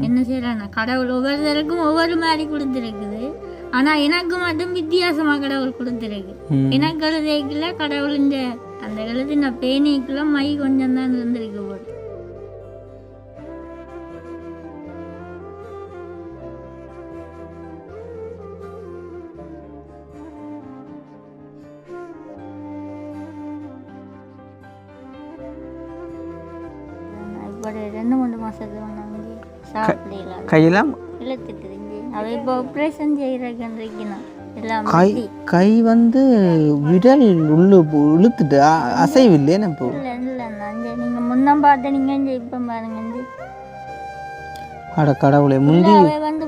என்ன செய்யறானா கடவுள் ஒவ்வொருத்தருக்கும் ஒவ்வொரு மாதிரி கொடுத்துருக்குது. ஆனா எனக்கு மட்டும் வித்தியாசமா கடவுள் கொடுத்துருக்கு. எனக்கு எழுதிக்கல கடவுள் இந்த அந்த எழுதின பேனிக்குள்ள மை கொஞ்சம் தான் இருந்திருக்கு போது. இப்போ 2-3 மாசத்துக்கு வந்து சாப்பிடல, கையெல்லாம் இழுத்துட்டு அவ இப்போ ஆப்ரேஷன் செய்யறதுக்கு கை வந்து விரல் உள்ள இழுத்துட்டு அசைவில்லை. இப்போ நீங்க முன்ன பார்த்த நீங்க இப்ப பாருங்க. அட கடவுளே, முந்தி வந்து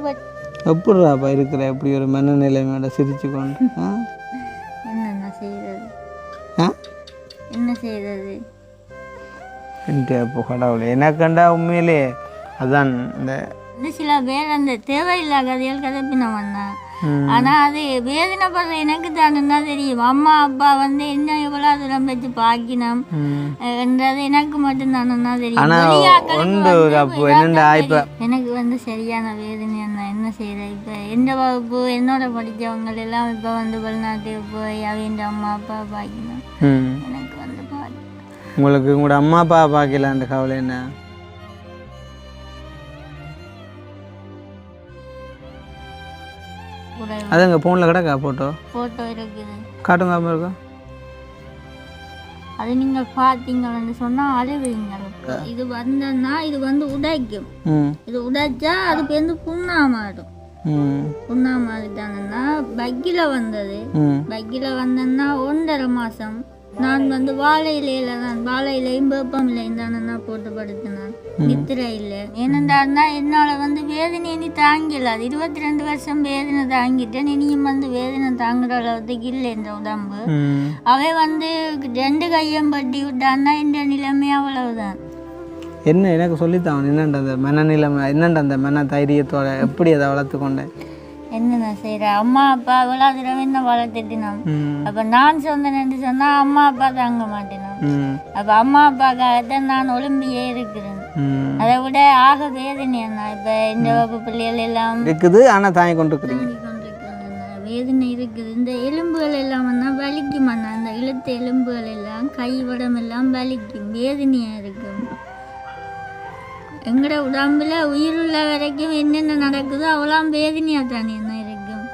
எப்படிப்பா இருக்கிற எப்படி ஒரு மனநிலைமையோட சிரிச்சு கொண்டு என்ன செய்யறது என்ன செய்யறது இப்போ கடவுளே எனக்கண்டா உண்மையிலே அதான் இந்த சில பேர் அந்த தேவையில்லாத கதைகள் கதைப்பின வந்தான். ஆனா அது வேதனைப்படுற எனக்கு தானே தெரியும். அம்மா அப்பா வந்து என்ன எவ்வளவு தூரம் வச்சு பாக்கினோம் என்றது எனக்கு மட்டும் தானே தெரியும். எனக்கு வந்து சரியான வேதனை என்ன செய்யற. இப்ப எந்த வகுப்பு என்னோட படிச்சவங்க எல்லாம் இப்ப வந்து வெளிநாட்டுக்கு போய் அவங்க அம்மா அப்பா பாக்கினோம். எனக்கு வந்து உங்களுக்கு உங்களோட அம்மா அப்பா பாக்கல அந்த கவலை என்ன? அதுங்க போன்ல கிடக்கா போட்டோ இருக்குது, காட்டுங்க. இருக்கா அது நீங்க பாத்தீங்கன்னு சொன்னா அழுவீங்க. இது வந்தன்னா இது வந்து உடைக்கும். இது உடைச்சா அது வந்து புண்ணா மாறும். புண்ணா மாறிட்டாங்கன்னா பக்கில வந்தது. பக்கில வந்தன்னா 1.5 மாசம் நான் வந்து வாழை இலையில தான், வாழை இலையும் வேப்பம் இலையும் தானே போட்டு படுத்தினான். நித்திரை இல்லை. ஏனென்றாருன்னா என்னால வந்து வேதனை இனி தாங்கல. அது 22 வருஷம் வேதனை தாங்கிட்டேன். இனியும் வந்து வேதனை தாங்குற அளவுக்கு இல்லை இந்த உடம்பு. அவை வந்து 2 கையும் பட்டி விட்டான்னா இந்த நிலைமை அவ்வளவுதான். என்ன எனக்கு சொல்லித்தான் என்னண்ட அந்த மனநிலைமை, என்னண்ட அந்த மன தைரியத்தோட எப்படி அதை வளர்த்து கொண்டேன். என்னென்ன செய்யற அம்மா அப்பா இவ்வளோ தடவை என்ன வளர்த்துட்டினோம். அப்ப நான் சொன்னேன்னு சொன்னா அம்மா அப்பா தாங்க மாட்டேனோம். அப்ப அம்மா அப்பாக்காகத்தான் நான் ஒலிம்பியே இருக்கிறேன். அதை விட ஆக வேதனை என்ன. இப்ப இந்த வகுப்பு பிள்ளைகள் எல்லாம் இருக்குது, ஆனா தாங்கி கொண்டு வேதனை இருக்குது. இந்த எலும்புகள் எல்லாம் வந்தா வலிக்கும். அந்த இழுத்த எலும்புகள் எல்லாம் கை வடம் எல்லாம் வலிக்கும், வேதனையா இருக்கும். எங்கட உடம்புல உயிருள்ள வரைக்கும் என்னென்ன நடக்குதோ அவ்வளோ வேதனையா தானே என்ன இருக்கும்.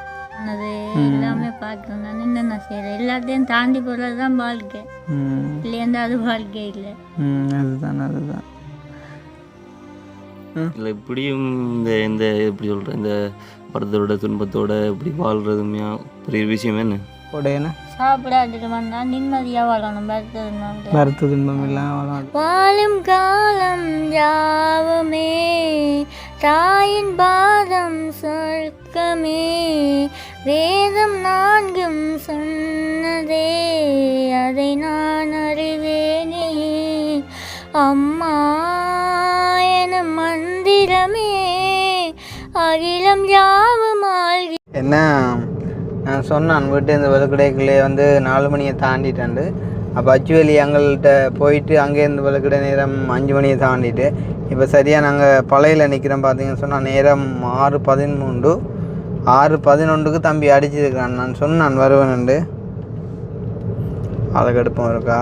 அது எல்லாமே பார்க்கணும். நான் என்னென்ன செய்யறேன் எல்லாத்தையும் தாண்டி போறதுதான் வாழ்க்கை. இல்லையா அது வாழ்க்கை இல்லை. அதுதான் அதுதான் இல்லை இப்படியும் இந்த எப்படி சொல்கிறேன், இந்த படத்தோட துன்பத்தோட இப்படி வாழ்றதுமே பெரிய விஷயம் என்ன. சாப்பிடாட்டு வந்தா நிம்மதியா வாழணும். வருத்த துன்பம் இல்லாம வாழும் காலம் யாவுமே தாயின் பாதம் சொர்க்கமே. வேதம் 4 சொன்னதே அதை நான் அறிவேனே. அம்மா என மந்திரமே அகிலம் யாவும் ஆழ்வி. என்ன நான் சொன்னான் வீட்டு இந்த விளக்கடைக்குள்ளே வந்து 4 மணியை தாண்டிட்டாண்டு. அப்போ அச்சுவேலி எங்கள்கிட்ட போயிட்டு அங்கேருந்து விளக்கடை நேரம் 5 மணியை தாண்டிட்டு இப்போ சரியாக நாங்கள் பழையில் நிற்கிறோம். பார்த்தீங்கன்னு சொன்னால் நேரம் 6:13 6:11க்கு தம்பி அடிச்சிருக்கிறான். நான் சொன்னான் வருவேன்ண்டு. அதுக்கு அடுப்பம் இருக்கா?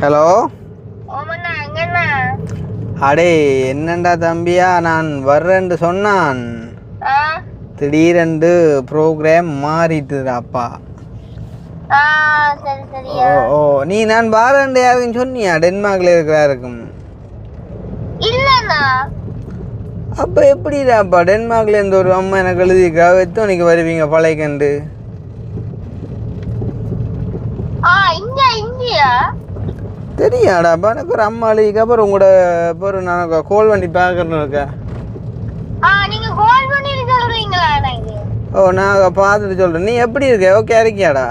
ஹலோ அடே என்னண்டா தம்பியா நான் வர்றேன்னு சொன்னான். திடீரென்று ப்ரோக்ராம் மாறிட்டுதாப்பா. ஓ நீ நான் பாரண்டு யாருக்குன்னு சொன்னியா? டென்மார்க்ல இருக்கிறாருக்கும். அப்ப எப்படிதாப்பா டென்மார்க்ல இருந்து ஒரு அம்மா எனக்கு எழுதிக்கா எத்தனைக்கு வருவீங்க பழையக்கண்டு? தெரியாடாப்பா எனக்கு ஒரு அம்மா எழுதிக்கா. அப்புறம் உங்களோட அப்புறம் நான் கோல் பண்ணி பார்க்கறேன்னு இருக்கா. ஓ நான் பார்த்துட்டு சொல்கிறேன். நீ எப்படி இருக்க? ஓகே இருக்கியாடா?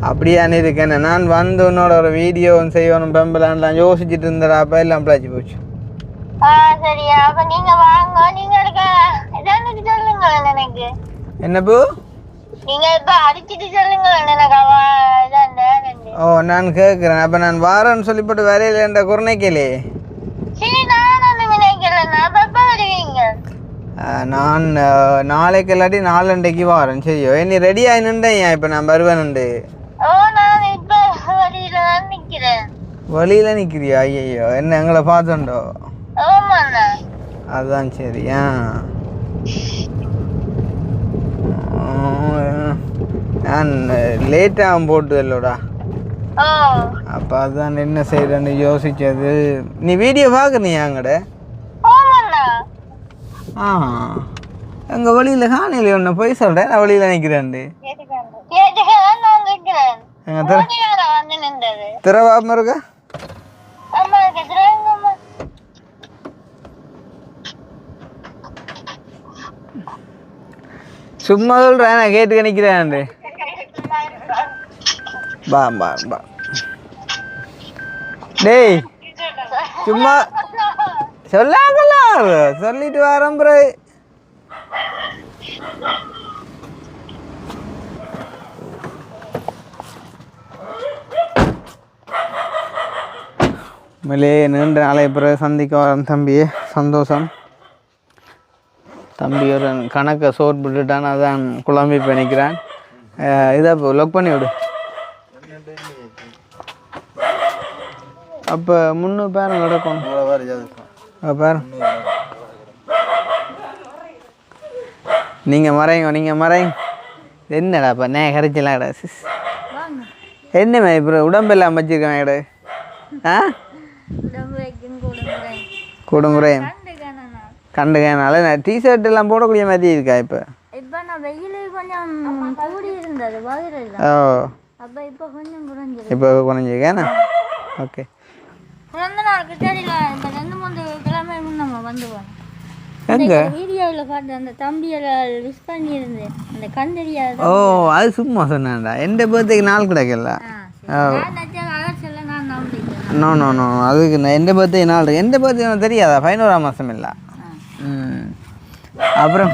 அப்படியானு இருக்கேன். நான் வந்து உன்னோட ஒரு வீடியோ செய்யணும் பெம்பலான்லாம் யோசிச்சுட்டு இருந்தடாப்பா எல்லாம் பிளாச்சு போச்சு. என்ன பூ? நீங்க இப்ப அடிச்சிட்டு சொல்லுங்க. எனக்கு ஓ நான் கேட்குறேன். அப்போ நான் வாரேன்னு சொல்லிப்பட்டு வரையில என்ற குறைக்கலே நான் நாளைக்கு இல்லாட்டி நாலண்டைக்கு வாரேன். சரியோ நீ ரெடி ஆயினுண்டேன். இப்போ நான் வருவேனுண்டு. வழியில நிற்கிறியா? ஐயோ என்ன எங்களை பார்த்துண்டோ? அதுதான் சரி. நான் லேட்டாக போட்டு இல்லோடா. அப்போ அதுதான் என்ன செய்யறேன்னு யோசிச்சது. நீ வீடியோ பார்க்குறியா அங்கட? எங்கள் வழியில் காணையில் ஒன்று போய் சொல்கிறேன். நான் வழியில் நிற்கிறேன்ண்டு. திறவாம இருக்கா? சும்மா சொல்கிறேன். நான் கேட்டு நிற்கிறேன்ண்டு. பா பா பா டேய் சும்மா சொல்லாங்கலாம் சொல்லிட்டு வரேன். பிறகு மேலே நீண்ட நாளை பிறகு சந்திக்க வரேன் தம்பியே. சந்தோஷம். தம்பி ஒரு கணக்கை சோட் விட்டுட்டான். அதான் குழம்பி பண்ணிக்கிறான். இதை இப்போ லொக் பண்ணி விடு. அப்போ முன்னூறு பேர் நடக்கும். பேர் நீங்கள் மறைங்க. என்னடா இப்போ நே கரைச்சலாடா சிஸ் என்னமே இப்போ உடம்பெல்லாம் வச்சுருக்கேன் எடு. கூடங்குறை கண்டுக்கனால நான் டிஷர்ட் எல்லாம் போடக்கூடிய மாதிரி இருக்கா இப்போ? ஓ இப்போ குறைஞ்சிருக்கேண்ணா. ஓகே ஓ அது சும்மா சொன்னான்டா. எந்த பர்த்டேக்கு நாள் கிடைக்கல. நோ நோ நோ அதுக்கு எந்த பர்த்டே நாள் எந்த பர்த்டே தெரியாதா? 11ஆம் மாதம் இல்லை. அப்புறம்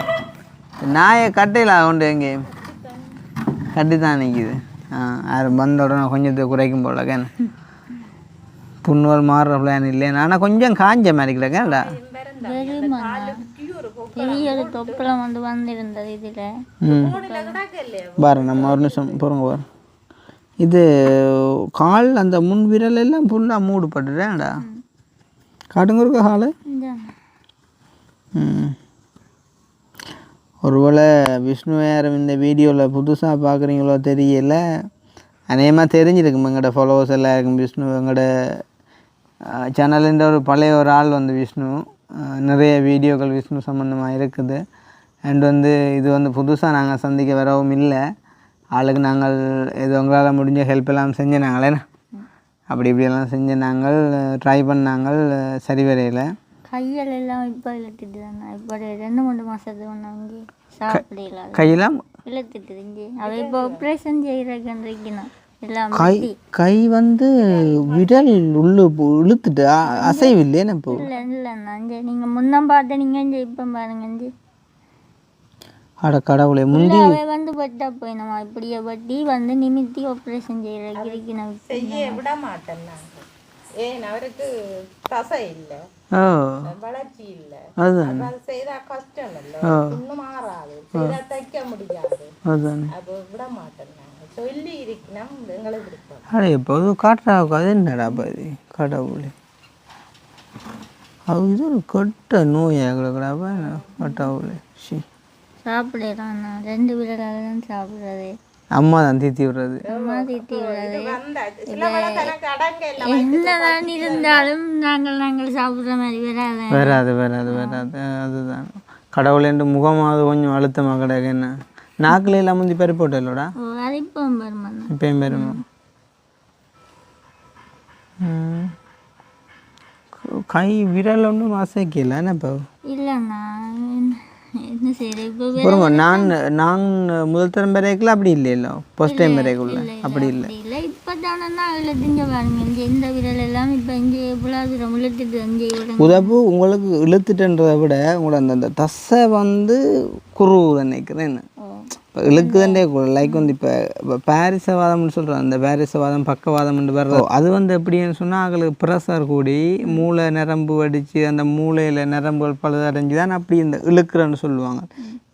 நாயை கட்டையில் கொண்டு எங்கே கட்டி தான் நிற்கிது. அது வந்த உடனே கொஞ்சத்தை குறைக்கும் போல கேன் புண்ணுவல் மாறுற பிளான் இல்லை. ஆனால் கொஞ்சம் காஞ்ச மாதிரி கிடக்கேன்டா. பாரு நம்ம ஒரு நிமிஷம் போகிறோங்க. பாரு இது கால் அந்த முன் விரல் எல்லாம் ஃபுல்லாக மூடுபட்டுட்டேன்டா. காட்டுங்க இருக்க கால். ஒருவேளை விஷ்ணு யாரும் இந்த வீடியோவில் புதுசாக பார்க்குறீங்களோ தெரியல. அநேகமாக தெரிஞ்சிருக்கும். எங்களோட ஃபாலோவர்ஸ் எல்லாம் இருக்கும். விஷ்ணு எங்களோட சேனலுன்ற ஒரு பழைய ஒரு ஆள் வந்து விஷ்ணு. நிறைய வீடியோக்கள் விஷ்ணு சம்மந்தமாக இருக்குது. அண்ட் வந்து இது வந்து புதுசாக நாங்கள் சந்திக்க வரவும் இல்லை. ஆளுக்கு நாங்கள் ஏதோ உங்களால் முடிஞ்ச ஹெல்ப் எல்லாம் செஞ்ச நாங்களேண்ணா. அப்படி இப்படியெல்லாம் செஞ்ச நாங்கள் ட்ரை பண்ணாங்கள். சரி வரையில் கையில் எல்லாம் இப்போ இழுத்துட்டு தானே. இப்போ 2-3 மாதத்துக்கு ஒன்று சாப்பிடல. கையெல்லாம் இழுத்துட்டு இங்கே அவள் இப்போ ஆப்ரேஷன் செய்கிறேன். கை வந்து விரல் உள்ளு இழுத்துட்டு அசைவு இல்லைன்னு இப்போ இல்லைண்ணா. நீங்கள் முன்ன பார்த்து நீங்கள் இப்போ பாருங்க. அட கடவுளே முந்தி வந்து பட்டா போய் நம்ம இப்படியே வட்டி வந்து நிமித்தி ஆப்ரேஷன் செய்ய விட மாட்டேன். ஏன் அவருக்கு தசை இல்லை, வளர்ச்சி இல்லை. அதுதான் செய்தா கஷ்டம் இல்லை, ஒன்றும் மாறாது, செய்தா தைக்க முடியாது. அதுதான் அப்போ விட மாட்டேன். சொல்லி இருக்கணும் எங்களுக்கு இருக்கும். அட எப்போதும் காட்டுறாவுக்கு அது என்னடா பாதி கடவுளே. அது இது ஒரு கட்ட நோயாகலடாப்பா கடவுளே. சாப்பிடலாம் 2 விரலால தான் சாப்பிட்றது. அம்மா தான் தீத்தி விடுறது. என்னதான் இருந்தாலும் நாங்கள் சாப்பிட்ற மாதிரி வராது. அதுதான் கடவுள் என்று முகமாவது கொஞ்சம் அழுத்தமாக கிடையாது. என்ன நாக்கில் எல்லாம் முந்தி பெரு போட்டோடா இப்பயும் பெருமா. கை விரல் ஒன்றும் அசைக்கல என்னப்பா? இல்லைண்ணா என்ன செய்யறது. நான் முதல் தரம் வரைக்கும் அப்படி இல்லையோ, ஃபர்ஸ்ட் டைம் வரைக்குள்ள அப்படி இல்லை. இப்போ தானே இழுத்துங்க பாருங்க. இந்த விரல் எல்லாம் இப்போ இங்கே எவ்வளோ தூரம் இழுத்துட்டு அங்கே உதவு உங்களுக்கு இழுத்துட்டுன்றதை விட உங்களோட அந்த தசை வந்து குரு நினைக்கிறேன். இப்போ இழுக்குதுண்டே கூட லைக் வந்து இப்போ பாரிசவாதம்னு சொல்கிறோம், அந்த பாரிசவாதம் பக்கவாதம்னு வர்றது அது வந்து எப்படின்னு சொன்னால் அவங்களுக்கு ப்ரெஷர் கூடி மூளை நரம்பு வடித்து அந்த மூளையில் நரம்புகள் பழுதடைஞ்சு தான் அப்படி இந்த இழுக்கிறன்னு சொல்லுவாங்க.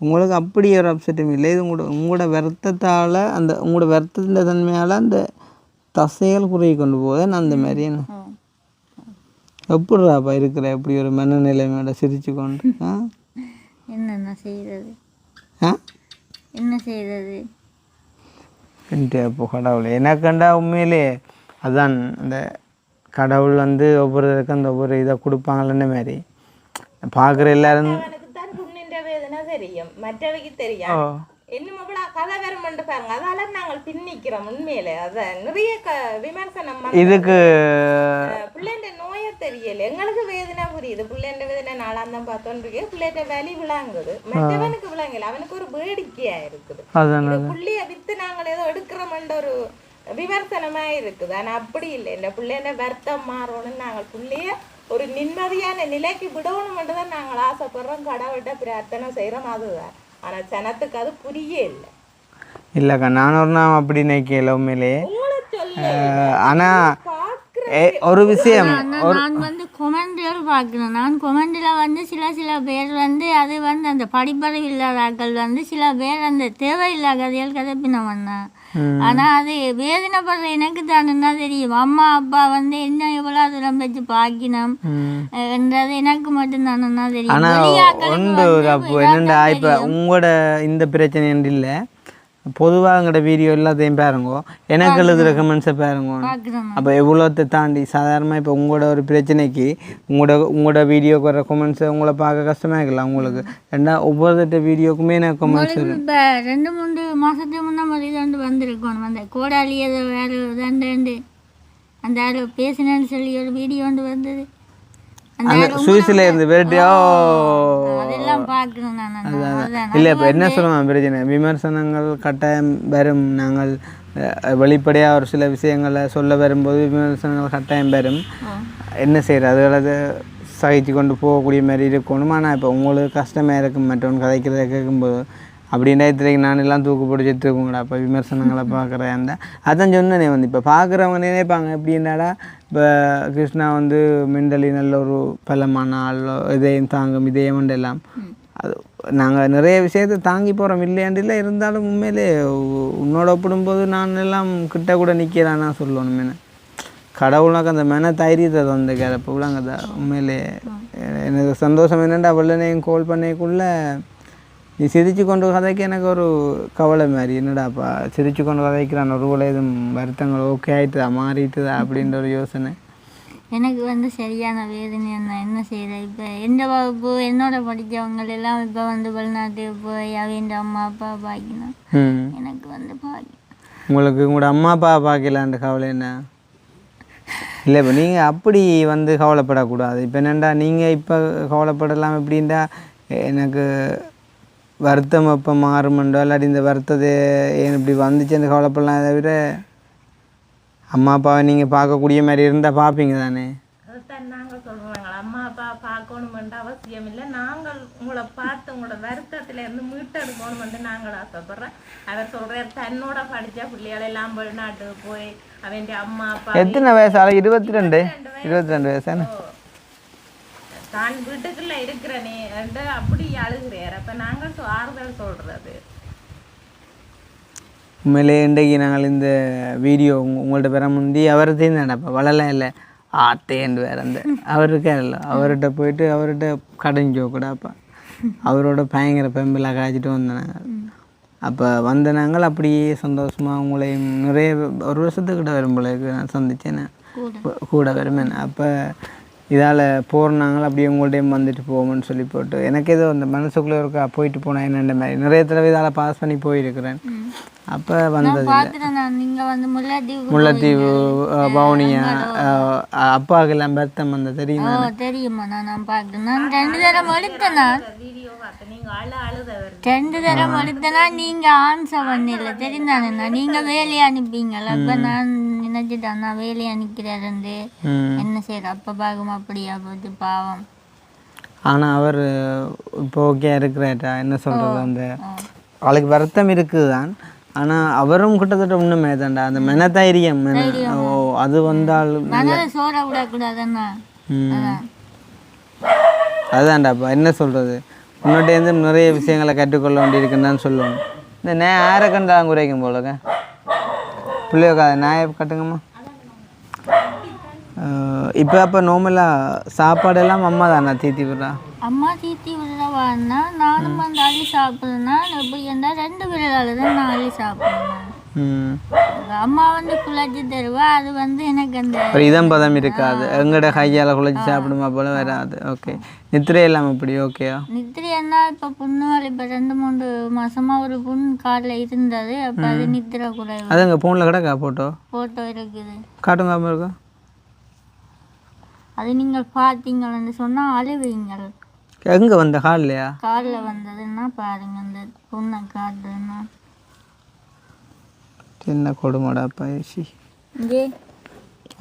உங்களுக்கு அப்படி ஒரு அப்செட்டும் இல்லை. இது உங்களோட வருத்தத்தால் அந்த உங்களோட வருத்தத்தின் தன்மையால் அந்த தசைகள் குறுகி கொண்டு போகுது அந்த மாதிரி என்ன எப்படிறாப்பா இருக்கிற எப்படி ஒரு மனநிலைமையோட சிரிச்சு கொண்டு என்ன செய்கிறது என்ன செய்கிறது இப்போ கடவுள் எனக்கண்டா உண்மையிலே அதான் அந்த கடவுள் வந்து ஒவ்வொருத்தருக்கும் அந்த ஒவ்வொரு இதை கொடுப்பாங்கன்னு மாதிரி பார்க்குற எல்லாரும் தெரியும் மற்றவைக்கு தெரியும் இன்னும் கதை வேறு பாருங்க. அதால நாங்கள் பின்னிக்கிறோம் உண்மையிலே. அதான் நிறைய விமர்சனம் இதுக்கு பிள்ளைண்ட நோயை தெரியல, எங்களுக்கு வேதனை புரியுது. பிள்ளைண்ட வேதனை நாளாந்தான் பார்த்தோன்றிருக்கு, பிள்ளைகிட்ட வலி விளாங்குது, மற்றவனுக்கு விளாங்கல, அவனுக்கு ஒரு வேடிக்கையா இருக்குது. புள்ளைய வித்து நாங்கள் ஏதோ எடுக்கிறோம்ன்ற ஒரு விமர்சனமா இருக்குது. ஆனா அப்படி இல்லை. இந்த பிள்ளைண்ட வருத்தம் மாறணும்னு நாங்கள் பிள்ளைய ஒரு நிம்மதியான நிலைக்கு விடணும்ன்றதான் நாங்கள் ஆசைப்படுறோம், கடவுள்கிட்ட பிரார்த்தனை செய்யறோம். அதுதான். ஆனா ஜனத்துக்கு அது புரிய இல்லை. இல்லைக்கா நான் ஒரு நாள் அப்படி நினைக்கல உண்மையிலே. ஆனா ஒரு விஷயம் நான் வந்து கொமெண்டில் பார்க்குறேன். நான் கொமெண்டில் வந்து சில பேர் வந்து அது வந்து அந்த படிப்பறிவு இல்லாதாக்கள் வந்து சில பேர் அந்த தேவையில்லாத கதைகள் கதைப்பின வந்தேன். ஆனால் அது வேதனைப்படுற எனக்கு தானுன்னா தெரியும். அம்மா அப்பா வந்து என்ன எவ்வளோ அதெல்லாம் வச்சு பார்க்கணும் என்றது எனக்கு மட்டும்தானுன்னா தெரியும். ஆனால் ஒன்று என்னண்டா இப்போ உங்களோட இந்த பிரச்சனை இல்லை, பொதுவாக எங்களோட வீடியோ எல்லாத்தையும் பாருங்க, எனக்கு எழுதுகிற கமெண்ட்ஸை பாருங்க. அப்போ எவ்வளோத்தை தாண்டி சாதாரணமாக இப்போ உங்களோட ஒரு பிரச்சனைக்கு உங்களோட வீடியோக்கு வர கமெண்ட்ஸை உங்களை பார்க்க கஷ்டமாக இருக்கலாம் உங்களுக்கு. ஏன்னா ஒவ்வொருத்த வீடியோக்குமே எனக்கு கமெண்ட்ஸ் வரும். இப்போ 2-3 மாதத்துக்கு முன்னாடி வந்து வந்திருக்கணும் அந்த கோடாலி அதை வேறு ரெண்டு அந்த யாரும் பேசினேன்னு சொல்லி ஒரு வீடியோ வந்து வந்தது. சுவிஸில் இருந்து வெரைட்டியோ அதெல்லாம் பார்க்கணும் நான். இல்லை இப்போ என்ன சொல்லுவாங்க பிரச்சனை விமர்சனங்கள் கட்டாயம் வரும். நாங்கள் வெளிப்படையாக ஒரு சில விஷயங்களை சொல்ல வரும்போது விமர்சனங்கள் கட்டாயம் வரும். என்ன செய்கிறது, அதுகளை சகிச்சு கொண்டு போகக்கூடிய மாதிரி இருக்கணும். ஆனால் இப்போ உங்களுக்கு கஷ்டமாக இருக்கும் மற்றவன் கதைக்கிறத கேட்கும்போது அப்படின்னா இத்தனைக்கு நான் எல்லாம் தூக்கு போட்டு செத்துருக்கோங்கடா இப்போ விமர்சனங்களை பார்க்குறேன். அந்த அதான் சொன்னேனே வந்து இப்போ பார்க்குறவங்க நினைப்பாங்க எப்படின்னாடா இப்போ கிருஷ்ணா வந்து மெண்டலி நல்ல ஒரு பலமான ஆள், இதயம் தாங்கும் இதயம் எல்லாம் அது நாங்கள் நிறைய விஷயத்தை தாங்கி போகிறோம் இல்லையாண்டில்லை. இருந்தாலும் உண்மையிலே உன்னோட ஒப்பிடும்போது நான் எல்லாம் கிட்ட கூட நிற்கிறான்னா சொல்லணும். என்ன கடவுளாக்கு அந்த மன தைரியத்தை தந்துக்கார். அப்போ உள்ளாங்க உண்மையிலே எனக்கு சந்தோஷம் என்னென்னா வெள்ளனையும் கோல் பண்ணைக்குள்ளே நீ சிரிச்சு கொண்டு கதைக்கு எனக்கு ஒரு கவலை மாதிரி. என்னடாப்பா சிரிச்சு கொண்டு கதைக்கிறான், ஒரு வேளை எதுவும் வருத்தங்கள் ஓகே ஆகிட்டுதா மாறிட்டுதா அப்படின்ற ஒரு யோசனை எனக்கு வந்து சரியான வேதனை. என்ன செய்கிறேன் இப்போ எந்த வகுப்பு என்னோட படித்தவங்க எல்லாம் இப்போ வந்து வெளிநாட்டுக்கு போய் அவங்க அம்மா அப்பா பார்க்கணும். எனக்கு வந்து உங்களுக்கு உங்களோட அம்மா அப்பா பார்க்கலான்ற கவலை என்ன இல்லை? இப்போ நீங்கள் அப்படி வந்து கவலைப்படக்கூடாது. இப்போ என்னெண்டா நீங்கள் இப்போ கவலைப்படலாம் எப்படின்டா எனக்கு வருத்தம் அப்போ மாறுமெண்டோ இல்லாட்டி இந்த வருத்தத்தை ஏன் இப்படி வந்துச்சுன்னு கவலைப்படலாம். அதை விட அம்மா அப்பாவை நீங்கள் பார்க்கக்கூடிய மாதிரி இருந்தால் பார்ப்பீங்க தானே. அதுதான் நாங்கள் சொல்கிறாங்க, அம்மா அப்பா பார்க்கணுமென்ற அவசியம் இல்லை. நாங்கள் உங்களை பார்த்து உங்களோட வருத்தத்திலேருந்து மீட்டெடுக்கணுமென்று நாங்கள் ஆசைப்படுறோம். அவர் சொல்கிறார் தன்னோட படித்த பிள்ளைகளெல்லாம் வெளிநாட்டுக்கு போய் அவன் அம்மா அப்பா எத்தனை வயசு? 22 வயசானே தான் வீட்டுக்குள்ள இருக்கிறனே என்று அப்படி அழுகிறார். அப்ப நாங்கள் ஆறுதல் சொல்றது உண்மையிலே இன்றைக்கு நாங்கள் இந்த வீடியோ உங்கள்கிட்ட பெற முந்தி அவர்த்தையும் நடப்பேன் வளலாம் இல்லை ஆத்தேண்டு வேறு அந்த அவர் இருக்கார்ல அவர்கிட்ட போயிட்டு அவர்கிட்ட கடைஞ்சோ கூடப்பா அவரோட பயங்கர பெம்பிளாக காய்ச்சிட்டு வந்தோம் நாங்கள். அப்போ வந்த நாங்கள் அப்படியே சந்தோஷமாக உங்களையும் நிறைய ஒரு வருஷத்துக்கிட்ட வரும்போது நான் சந்தித்தேன் கூட வருமேன். அப்போ இதால் போகிறாங்கள அப்படியே உங்கள்டையும் வந்துட்டு போவோம்னு சொல்லி போட்டு எனக்கு ஏதோ அந்த மனசுக்குள்ளே இருக்கா போயிட்டு போனேன் என்னென்ன மாதிரி நிறைய தடவை இதால் பாஸ் பண்ணி போயிருக்கிறேன். அப்போ வந்தது முல்லைத்தீவு பவுனியா அப்பாவுக்கு எல்லாம் பெருத்தம் வந்த தெரியுமா? தெரியுமா? நான் பார்க்குறேன். நான் 2 தடவை எடுத்தேனா 2 தடவை எடுத்தேனா நீங்கள் ஆன்சர் பண்ணல தெரிந்தானேண்ணா நீங்கள் வேலையை அனுப்பிங்களா? அப்போ நான் நினைச்சிட்டேன் நான் வேலையை அனுப்பிக்கிறேன் என்ன செய்யற அப்போ பார்க்கும் அப்படியா போட்டு பாவம். ஆனால் அவர் இப்போ ஓகே இருக்கிறாட்டா என்ன சொல்கிறது அந்த அவளுக்கு வருத்தம் இருக்குது தான். ஆனால் அவரும் கிட்டத்தட்ட ஒன்றுமே தான்டா அந்த மெனதைரியம் அது வந்தால் அதுதான்டாப்பா என்ன சொல்கிறது, உன்னிட்டேருந்து நிறைய விஷயங்களை கற்றுக்கொள்ள வேண்டியிருக்குன்னு தான் சொல்லணும். இந்த யாரை கண்டாலும் குறைக்கும் போலங்க பிள்ளைய நாயை கட்டுங்கம்மா. இப்போ அப்போ நார்மலாக சாப்பாடெல்லாம் அம்மா தானே தீத்தி விடுறா? அம்மா தீத்தி விடுறவான்னா நானும் வந்து அள்ளி சாப்பிடுறேன்னா எப்படி இருந்தால் 2 பேரால தான் நான் அள்ளி சாப்பிடுவேன். அம்மா வந்து குழச்சி தருவா, அது வந்து எனக்கு அந்த இதம் பதம் இருக்காது, எங்கட கையால் குழச்சி சாப்பிடுமா போல வராது. ஓகே, நித்திரை எல்லாம் இப்படி ஓகேயா? நித்திரை என்ன இப்போ புண்ணு இப்போ 2-3 மாசமா ஒரு புண் காலில் இருந்தது. அப்போ அது நித்திரை கூட அது எங்கள் ஃபோனில் கிடக்கா ஃபோட்டோ இருக்குது, காட்டுங்க இருக்கா? அது நீங்கள் பார்த்தீங்கன்னு சொன்னால் அழுவீங்கள். எங்கே வந்த காலிலையா? காலில் வந்ததுன்னா பாருங்க, அந்த புண்ணை காட்டுன்னா என்ன கொடுமாடா பயிற்சி. இங்கே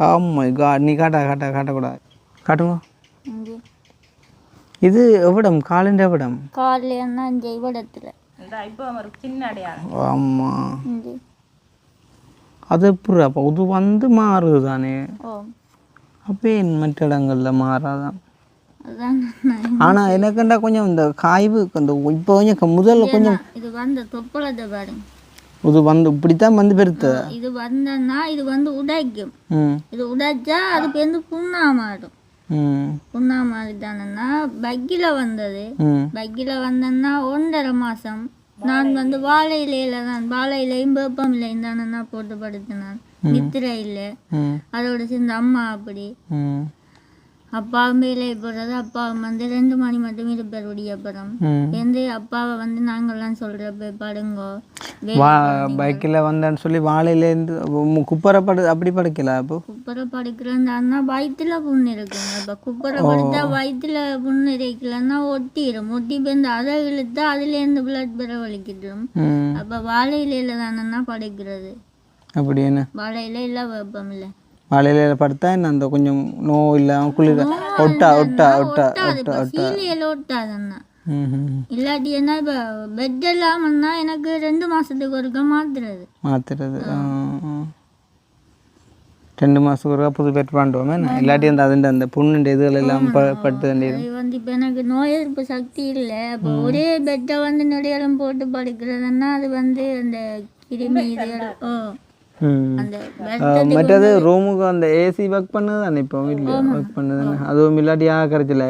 ஆமாம் நீ காட்டக்கூடாது, காட்டுங்க. இங்கே இது எவிடம்? காலின் எவிடம்? காலில் இங்கே இவ்விடத்தில் சின்ன அடையாளம். ஆமாம், அது எப்படி அப்போ இது வந்து மாறுது தானே? அப்போ மற்ற இடங்களில் மாறாதான். ஆனால் எனக்குண்டா கொஞ்சம் இந்த காய்வு இந்த இப்போ கொஞ்சம் முதல்ல கொஞ்சம் இது வந்து தொப்பளத்தை பாருங்க, இது வந்து இப்படித்தான் வந்து பெருத்து இது வந்தன்னா இது வந்து உடைக்கும். இது உடைச்சா அது வந்து புண்ணா மாறும். புண்ணா மாறிட்டானா பக்கில வந்தது. பக்கில வந்தன்னா 1.5 மாசம் நான் வந்து வாழை இலையும் வேப்பம் இலையும் தானே போட்டு படுத்தினான். நித்திரை இல்லை, அதோட சேர்ந்து அம்மா அப்படி அப்பாவும் வேலை போடுறது. அப்பாவும் வந்து 2 மணி மட்டும் இருப்பார் விடியப்புறம். எந்த அப்பாவை வந்து நாங்கள்லாம் சொல்ற போய் படுங்கோ பைக்கில் வந்தேன்னு சொல்லி வாழையிலேருந்து குப்பரை அப்படி படுக்கல. அப்போ குப்பரை படுக்கிறேன்னா வயிற்றுல புண்ணு இருக்குங்க. இப்போ குப்பரை படுத்தா வயிற்றுல புண்ணு இருக்கலன்னா ஒட்டிடும். ஒட்டி போய் அதை இழுத்தா அதுலேருந்து பிளட் பெற வலிக்கிடும். அப்போ வாழை இலையில தானேன்னா படுக்கிறது. அப்படி என்ன வாழை இலை இல்லை வேப்பம் இல்லை, வாழையில படுத்தா என்ன அந்த கொஞ்சம் நோ இல்லாம குளிர ஒட்டாதுன்னா இல்லாட்டி என்ன இப்போ பெட் இல்லாமன்னா எனக்கு 2 மாசத்துக்கு ஒருக்கா மாத்துறது 2 மாதத்துக்கு ஒருக்கா புது பெட் பண்ணுவோமே. இல்லாட்டி அந்த புண்ணுண்ட இதுகள் எல்லாம் பட்டு வந்து இப்போ எனக்கு நோய் எதிர்ப்பு சக்தி இல்லை. அப்போ ஒரே பெட்டை வந்து நெடியெல்லாம் போட்டு படுக்கிறதுன்னா அது வந்து அந்த கிருமி இதுகள் மற்றது ரூமுக்கு அந்த ஏசி ஒர்க் பண்ணுது தானே இப்போ வீட்டில் ஒர்க் பண்ணுதுன்னு அதுவும் இல்லாட்டி கரைச்சல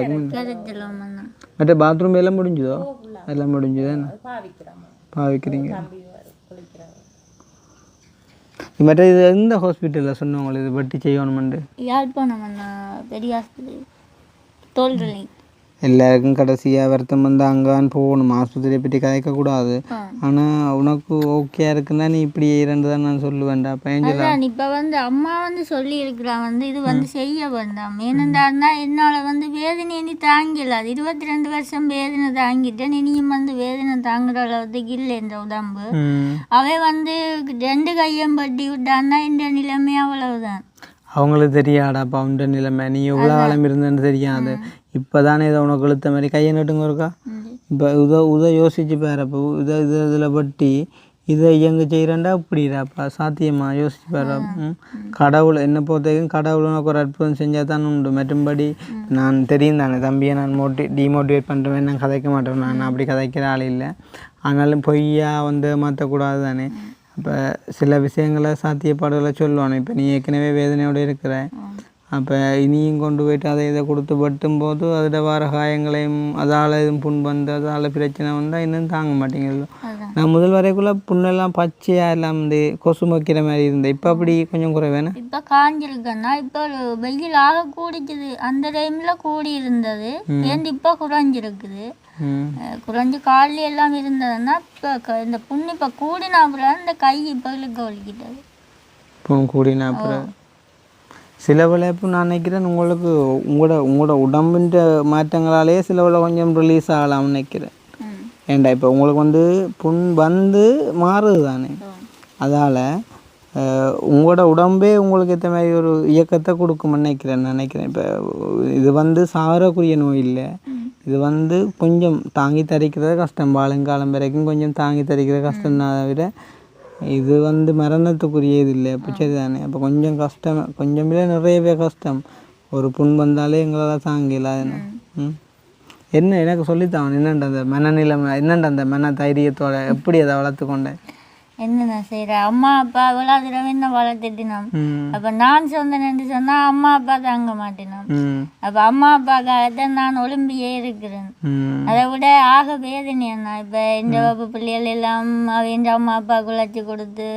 மற்ற பாத்ரூம் எல்லாம் முடிஞ்சுதோ? எல்லாம் முடிஞ்சுதானே பாவிக்கிறீங்க. மற்ற இது எந்த ஹாஸ்பிட்டலில் சொன்னவங்களை இது வட்டி செய்யணுமெண்டு? யாழ்ப்பாணம் பெரிய ஹாஸ்பிட்டல் தோல்றலை. எல்லாருக்கும் கடைசியாக வருத்தம் வந்து அங்கான்னு போகணும், ஆஸ்பத்திரியை பற்றி கதைக்கக்கூடாது. ஆனால் உனக்கு ஓகே இருக்குன்னா நீ இப்படி 2 தான் நான் சொல்லுவேன்டா பையன். இப்போ வந்து அம்மா வந்து சொல்லி இருக்கிறான் வந்து இது வந்து செய்ய வேண்டாம். ஏனென்றாருன்னா என்னால் வந்து வேதனை நீ தாங்கிடலாது. 22 வருஷம் வேதனை தாங்கிட்டேன், இனியும் வந்து வேதனை தாங்குற அளவுக்கு இல்லை என்ற உடம்பு. அவன் வந்து 2 கையும் பட்டி விட்டான்னா இந்த நிலைமை அவ்வளவுதான். அவங்களுக்கு தெரியாடாப்பா உண்ட நிலைமை, நீ எவ்வளோ காலம் இருந்தேன்னு தெரியாது. இப்போ தானே இதை உனக்கு இழுத்த மாதிரி கையை நட்டுங்க இருக்கா. இப்போ உதை யோசிச்சு பாருப்போ இதில் பட்டி இதை எங்கே செய்கிறேன்டா இப்படிடாப்பா சாத்தியமா யோசிச்சு பாரு. கடவுள் என்ன பொறுத்தவரைக்கும் கடவுள் உனக்கு ஒரு அற்புதம் செஞ்சால் தான் உண்டு. மற்றும்படி நான் தெரியும் தானே தம்பியை நான் டிமோட்டிவேட் பண்ணுறேன், நான் கதைக்க மாட்டேன், நான் அப்படி கதைக்கிற ஆள் இல்லை. ஆனாலும் பொய்யா வந்து மாற்றக்கூடாது தானே. அப்போ சில விஷயங்களை சாத்தியப்பாடுகளை சொல்லுவானே. இப்போ நீ ஏற்கனவே வேதனையோடு இருக்கிற, அப்போ இனியும் கொண்டு போய்ட்டு அதை இதை கொடுத்து பட்டும்போது அதில் வர காயங்களையும் அதால் எதுவும் புண் வந்து அதால் பிரச்சனை வந்தால் இன்னும் தாங்க மாட்டேங்குது. நான் முதல் வரைக்குள்ளே புண்ணெல்லாம் பச்சையாக எல்லாம் வந்து கொசு வைக்கிற மாதிரி இருந்தேன். இப்போ அப்படி கொஞ்சம் குறைவேனா? இப்போ காஞ்சிருக்கேன்னா இப்போ வெயில் ஆக கூடிக்குது. அந்த டைமில் கூடி இருந்தது, ஏன் இப்போ குறைஞ்சிருக்குது. குறைஞ்சி காலில் எல்லாம் இருந்ததுன்னா இப்போ இந்த புண்ணு இப்போ கூடினாப்புல இந்த கை இப்போ இழுக்க வலிக்கிட்டது. புண் கூடினாப்புல சில விளையாப்பு நான் நினைக்கிறேன் உங்களுக்கு உங்களோட உடம்புன்ற மாற்றங்களாலேயே சில விலை கொஞ்சம் ரிலீஸ் ஆகலாம்னு நினைக்கிறேன். ஏண்டா இப்போ உங்களுக்கு வந்து புண் வந்து மாறுது தானே, அதால் உங்களோட உடம்பே உங்களுக்கு ஏற்ற மாதிரி ஒரு இயக்கத்தை கொடுக்கும்னு நினைக்கிறேன். இப்போ இது வந்து சாகக்கூடிய நோய் இல்லை, இது வந்து கொஞ்சம் தாங்கி தரிக்கிறது கஷ்டம், பாலங்காலம் வரைக்கும் கொஞ்சம் தாங்கி தரிக்கிறது கஷ்டம் தான் தவிர இது வந்து மரணத்துக்குரிய இது இல்லை. அப்போ சரிதானே, அப்போ கொஞ்சம் கஷ்டம், கொஞ்சம் இல்லை நிறையவே கஷ்டம். ஒரு புண் வந்தாலே எங்களால் தாங்கல. என்ன எனக்கு சொல்லித்தான் என்னென்ற அந்த மனநிலைமை, என்னென்ற அந்த மன தைரியத்தோட எப்படி அதை வளர்த்து கொண்டேன்? என்னென்ன செய்கிற அம்மா அப்பா இவ்வளோ தடவை என்ன வளர்த்துட்டினோம். அப்போ நான் சொந்தேன்னு சொன்னால் அம்மா அப்பா தாங்க மாட்டினோம். அப்போ அம்மா அப்பாக்காகத்தான் நான் ஒலிம்பியே இருக்கிறேன். அதை விட ஆக வேதனை என்ன, இப்போ இந்த வகுப்பு பிள்ளைகள் எல்லாம் அவங்க அம்மா அப்பா குழைச்சி கொடுத்து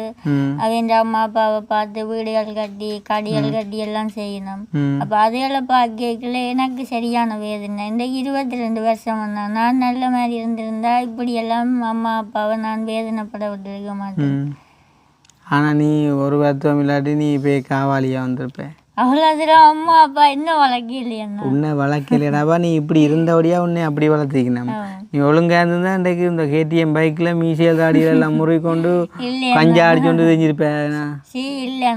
அவங்க அம்மா அப்பாவை பார்த்து வீடுகள் கட்டி கடிகள் கட்டி எல்லாம் செய்யணும். அப்போ அதையெல்லாம் பார்க்கல எனக்கு சரியான வேதனை. இந்த 22 வருஷம் வந்தேன் நான் நல்ல மாதிரி இருந்திருந்தா இப்படி எல்லாம் அம்மா அப்பாவை நான் வேதனைப்பட விட்டுருக்க மாட்டேன். ஆனால் நீ ஒரு வருத்தம் இல்லாட்டி நீ போய் காவாலியாக வந்திருப்பேன். அவ்வளோ தூரம் அம்மா அப்பா இன்னும் வளர்க்கலையா? உன்னை வளர்க்கலையாடாப்பா, நீ இப்படி இருந்தபடியா உன்னை அப்படி வளர்த்திக்கணும். நீ ஒழுங்காக இருந்தால் இன்றைக்கு இந்த KTM பைக்கில் மீசியல் தாடியெல்லாம் முறிக்கொண்டு கஞ்சா அடிச்சுட்டு தெரிஞ்சிருப்பேன். இல்லை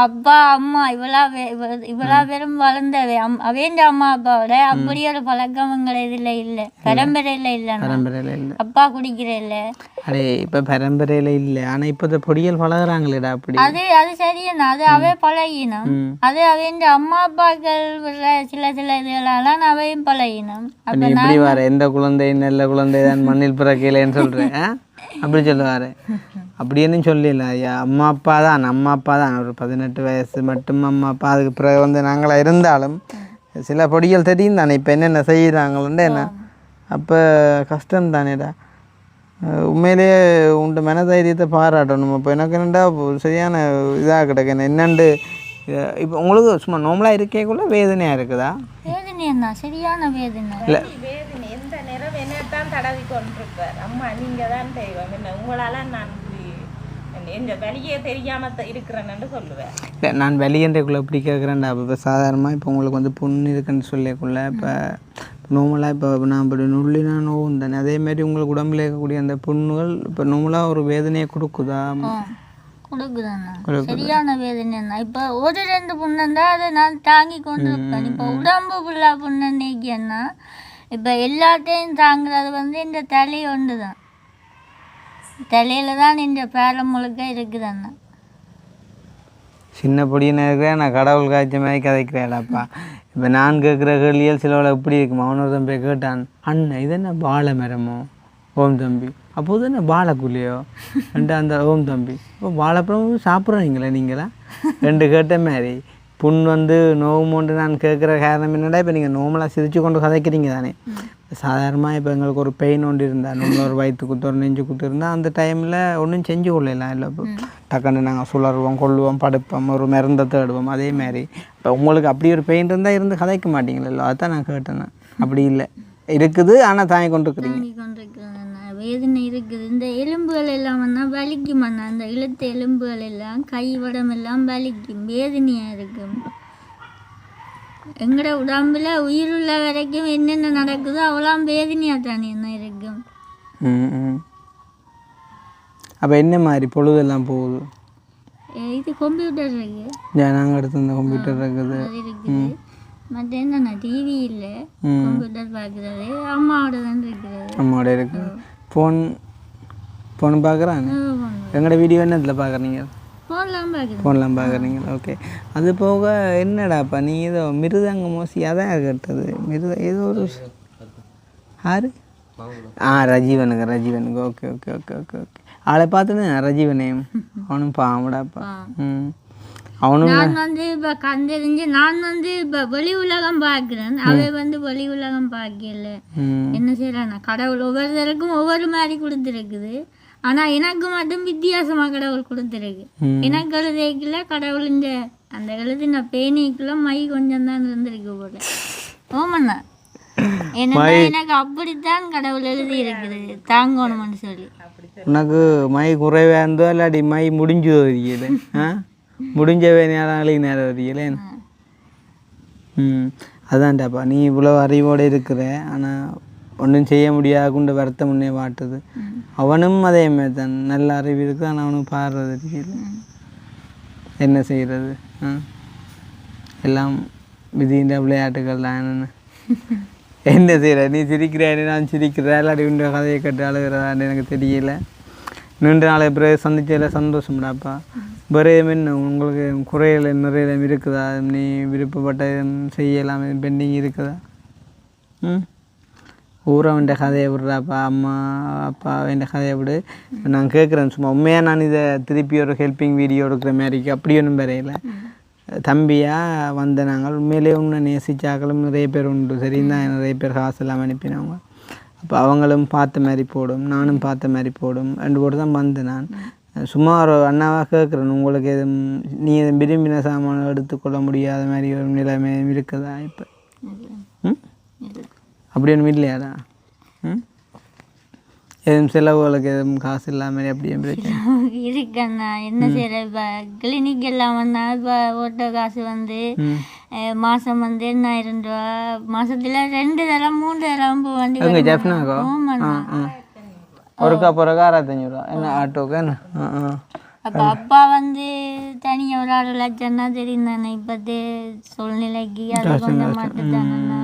அப்பா அம்மா இவ்வளோ பேரும் வளர்ந்தவே அவேண்ட அம்மா அப்பாவோட அப்படி ஒரு பழக்கவங்களை இதில் இல்லை, பரம்பரையில் இல்லை. பரம்பரையில் இல்லை, அப்பா குடிக்கிற இல்லை. அடே இப்போ பரம்பரையில் இல்லை, ஆனால் இப்போ இந்த பொடியல் பழகுறாங்களேடா அப்படி. அது சரியான அது அவே பழகினோம். அது அவேண்ட அம்மா அப்பாக்கள் சில இதுகளெல்லாம் அவையும் பழகினோம். அப்போ எப்படி வர எந்த குழந்தை நல்ல குழந்தை தான் மண்ணில் பிறக்கலைன்னு சொல்கிறேன் அப்படி சொல்லுவார். அப்படின்னு சொல்லல ஐயா, அம்மா அப்பா தான் ஒரு 18 வயசு மட்டும் அம்மா அப்பா. அதுக்கு பிறகு வந்து நாங்களாக இருந்தாலும் சில பொடிகள் தெரியும் தானே இப்போ என்னென்ன செய்கிறாங்களே என்ன. அப்போ கஷ்டம் தானேடா உண்மையிலேயே. உண்டு மனதைரியத்தை பாராட்டணும். இப்போ எனக்கு என்னண்டா சரியான இதாக கிடக்கு என்னண்டு. இப்போ உங்களுக்கு சும்மா நார்மலாக இருக்கேக்குள்ள வேதனையாக இருக்குதா? வேதனை சரியான வேதனை இல்லை வேதனை எந்த நேரம் என்னத்தான் தடவி கொண்டிருப்பார். அம்மா நீங்கள் தான் தெய்வம், என்ன உங்களால் நான் எந்த வழியே தெரியாம இருக்கிறேன்னு சொல்லுவேன். இல்லை நான் வெளியேன்றக்குள்ளே எப்படி கேட்குறேன்டா. இப்போ சாதாரணமாக இப்போ உங்களுக்கு வந்து புண்ணு இருக்குன்னு சொல்லிக்குள்ள இப்போ நார்மலாக இப்போ நான் இப்படி நுள்ளினா நோவும் தானே, அதேமாரி உங்களுக்கு உடம்புல இருக்கக்கூடிய அந்த புண்ணுகள் இப்போ நார்மலாக ஒரு வேதனையை கொடுக்குதா? கொடுக்குதாண்ணா, சரியான வேதனை. இப்போ 1-2 புண்ணந்தா அதை நான் தாங்கி கொண்டு இருப்பேன். இப்போ உடம்பு ஃபுல்லாக புண்ணன்னைக்குன்னா இப்போ எல்லாத்தையும் தாங்குறது வந்து இந்த தலை ஒன்று தான். தலையில் தான் இந்த பேரம் முழுக்க இருக்குது அண்ணா. சின்ன பொடியனை இருக்கிறேன் நான் கடவுள் காய்ச்ச மாதிரி கதைக்கிறேன்டாப்பா. இப்போ நான் கேட்குற கேள்வியல் சிலவளை எப்படி இருக்குமா? அவனோட தம்பி கேட்டான், அண்ணன் இது என்ன வாழை மரமோ? ஓம் தம்பி. அப்போது என்ன வாழைக்குள்ளையோ? அந்த ஓம் தம்பி இப்போ வாழைப்பழம் சாப்பிட்றீங்களே நீங்களா? 2 கேட்ட மாதிரி புண் வந்து நோவுமோண்டு நான் கேட்குற காரணம் என்னடா, இப்போ நீங்கள் நார்மலாக சிரித்து கொண்டு கதைக்கிறீங்க தானே. சாதாரணமாக இப்போ எங்களுக்கு ஒரு பெயின் ஒன்று இருந்தால், நம்மள ஒரு வயிற்று குத்து ஒரு நெஞ்சு குத்து இருந்தால் அந்த டைமில் ஒன்றும் செஞ்சு கொள்ளலாம். இல்லை இப்போ டக்குன்னு நாங்கள் சுழறுவோம் கொள்ளுவோம் படுப்போம் ஒரு மருந்தை தேடுவோம். அதேமாதிரி இப்போ உங்களுக்கு அப்படி ஒரு பெயின் இருந்தால் இருந்து கதைக்க மாட்டீங்களோ? அதுதான் நான் கேட்டேன். அப்படி இல்லை இருக்குது, ஆனால் தாங்கி கொண்டு இருக்கிறீங்க. வேதனை இருக்குது. இந்த எலும்புகள் எல்லாம் வந்தால் வலிக்கும் அண்ணா. அந்த இழுத்த எலும்புகள் எல்லாம் கை வடம் எல்லாம் வலிக்கும், வேதனையாக இருக்கும். எங்களோட உடம்புல உயிருள்ள வரைக்கும் என்னென்ன நடக்குதோ அவ்வளோ வேதனையாக தானே என்ன இருக்கும். அப்போ என்ன மாதிரி பொழுதெல்லாம் போகுது? இது கம்ப்யூட்டர் இருக்கு, நாங்கள் எடுத்து இந்த கம்ப்யூட்டர் இருக்குது. அது இருக்குது. மற்ற என்னண்ணா டிவி இல்லை, கம்ப்யூட்டர் பார்க்குறது அம்மாவோட தான் இருக்கிறது. அம்மாவோட இருக்குது. ஃபோன் பார்க்குறாங்க. எங்களோட வீடியோ என்னத்தில் பார்க்குறீங்க? ஃபோன்லாம் பார்க்குறீங்க. ஓகே. அது போக என்னடாப்பா நீ ஏதோ மிருதங்க மோசி அதான் கேட்டது. ஏதோ ஒரு யாரு? ரஜீவனுக்கு. Okay okay okay okay okay. அவளை பார்த்துன்னு ரஜீவனையும் அவனும் பாவடாப்பா. அவனும் நான் வந்து இப்போ கண்டறிஞ்சு நான் வந்து இப்போ வெளி உலகம் பார்க்குறேன். அவை வந்து வெளி உலகம் பார்க்கல. என்ன செய்யறானா, கடவுள் ஒவ்வொருத்தருக்கும் ஒவ்வொரு மாதிரி கொடுத்துருக்குது. ஆனால் எனக்கு மட்டும் வித்தியாசமாக கடவுள் கொடுத்துருக்கு. எனக்கு எழுதிக்கல கடவுள் இந்த அந்த எழுதின பேனிக்குள்ள மை கொஞ்சம் தான் இருந்திருக்கு போல. ஓமண்ணா ஏன்னா எனக்கு அப்படித்தான் கடவுள் எழுதி இருக்குது தாங்கணும்னு சொல்லி. உனக்கு மை குறைவாக இருந்தோ இல்லாட்டி மை முடிஞ்சோ தெரியல? முடிஞ்சவே நேரம் நேரம் வரையில. அதான்டாப்பா நீ இவ்வளோ அறிவோடு இருக்கிற, ஆனால் ஒன்றும் செய்ய முடியாது கொண்டு வருத்தம் முன்னே வாட்டுது. அவனும் அதே மாதிரி தான் நல்ல அறிவு இருக்குது, ஆனால் அவனுக்கு பாடுறது தெரியல. என்ன செய்கிறது? எல்லாம் விதின்ற விளையாட்டுகள் தான். என்னென்ன என்ன செய்கிற நீ சிரிக்கிறேன் நான் சிரிக்கிறேன் இல்லாட்டி உண்ட கதையை கட்டு அழுகிறதான்னு எனக்கு தெரியல. 2 நாளை பிறகு சந்திச்சதில் சந்தோஷம்டாப்பா. பிறகு என்ன உங்களுக்கு குறையில நிறைய இருக்குதா? நீ விருப்பப்பட்ட செய்யலாம் பெண்டிங் இருக்குதா? ஊரவன்ட கதையை விடுறாப்பா, அம்மா அப்பா அவன் கதையை விடு. நான் கேட்குறேன் சும்மா உண்மையாக நான் இதை திருப்பி ஒரு ஹெல்ப்பிங் வீடியோ எடுக்கிற மாதிரிக்கு அப்படி ஒன்றும் வரையில. தம்பியாக வந்த நாங்கள் உண்மையிலேயே உன்னை நேசிச்சாக்களும் நிறைய பேர் உண்டு. சரிந்தான், நிறைய பேர் காசு எல்லாம் அனுப்பினவங்க. அப்போ அவங்களும் பார்த்த மாதிரி போடும், நானும் பார்த்த மாதிரி போடும். 2 போட்டு தான் வந்தேன். நான் சும்மா ஒரு அண்ணாவாக கேட்குறேன், உங்களுக்கு எதுவும் நீ எதுவும் விரும்பின சாமான் எடுத்துக்கொள்ள முடியாத மாதிரி ஒரு நிலைமை இருக்குதா இப்போ? அப்படி ஒன்றும் இல்லையாடா? எதுவும் செலவுகளுக்கு எதுவும் காசு இல்லாமல் அப்படியே இருக்கண்ணா. என்ன செய்யற, இப்போ கிளினிக் எல்லாம் வந்தால் இப்போ ஓட்ட காசு வந்து மாதம் வந்து 8000 ரூபா, மாதத்தில் 2 தரம் 3 தரம் வண்டி ஜெஃப்னாக்கோ ஒருக்கா போகிறக்கா 65 ரூபா என்ன ஆட்டோக்கு என்ன. அப்போ அப்பா வந்து தனியாக ஒரு 6 லட்சம்னா தெரியும் தானே இப்போதே சூழ்நிலைக்கு. அது கொஞ்சம் மாட்டுத்தானண்ணா.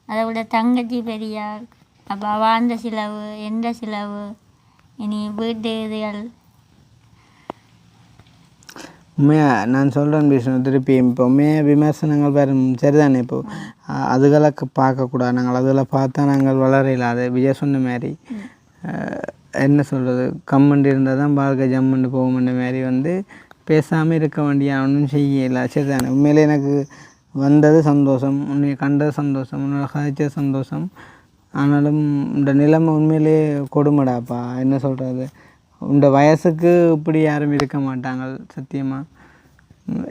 அதை விட தங்கச்சி பெரியா, அப்போ வாழ்ந்த செலவு எந்த செலவு, இனி வீட்டு இதுகள். உண்மையாக நான் சொல்கிறேன் விஷ்ணு திருப்பி. இப்போ உண்மையாக விமர்சனங்கள் வேறு சரிதானே. இப்போது அதுகளை பார்க்கக்கூடாது. நாங்கள் அதில் பார்த்தா நாங்கள் வளரையில். அது விஜய் சொன்ன மாதிரி என்ன சொல்கிறது, கம்மண்டு இருந்தால் தான் வாழ்க்கை ஜம்முண்டு போகும்ன்ற மாதிரி வந்து பேசாமல் இருக்க வேண்டிய ஒன்றும் செய்யலை. சரிதானே. உண்மையிலே எனக்கு வந்தது சந்தோஷம், உன்னை கண்டது சந்தோஷம், உன்னோட கதைச்சது சந்தோஷம். ஆனாலும் இந்த நிலைமை உண்மையிலே கொடுமைடாப்பா. என்ன சொல்கிறது, இந்த வயசுக்கு இப்படி யாரும் இருக்க மாட்டாங்க சத்தியமாக.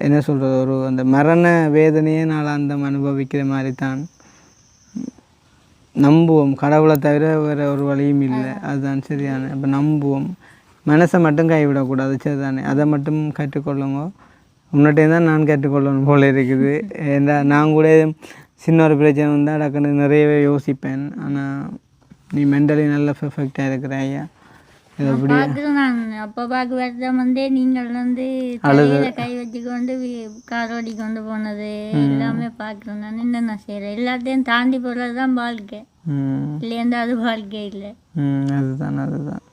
என்ன சொல்கிறது, ஒரு அந்த மரண வேதனையே நாளாந்தம் அனுபவிக்கிற மாதிரி தான். நம்புவோம், கடவுளை தவிர வேறு ஒரு வழியும் இல்லை. அதுதான் சரியான. இப்போ நம்புவோம், மனசை மட்டும் கைவிடக்கூடாது. சரிதானே. அதை மட்டும் கற்றுக்கொள்ளுங்க. உன்னிட்டே தான் நான் கற்றுக்கொள்ளணும் போல இருக்குது. ஏன்னா நான் கூட சின்ன ஒரு பிரச்சனை வந்தால் டக்குன்னு நிறையவே யோசிப்பேன். ஆனால் நீ மென்டலி நல்ல பெர்ஃபெக்டாக இருக்கிற ஐயா. இது அப்படி நான் அப்போ பார்க்க வருடம் வந்து நீங்கள் வந்து தலையில கை வச்சுக்கொண்டு கார் ஓடி கொண்டு போனது எல்லாமே பார்க்குறேன். நான் என்னென்ன செய்கிறேன், எல்லாத்தையும் தாண்டி போகிறது தான் வாழ்க்கை. இல்லையாண்டா அது வாழ்க்கை இல்லை. அதுதான்.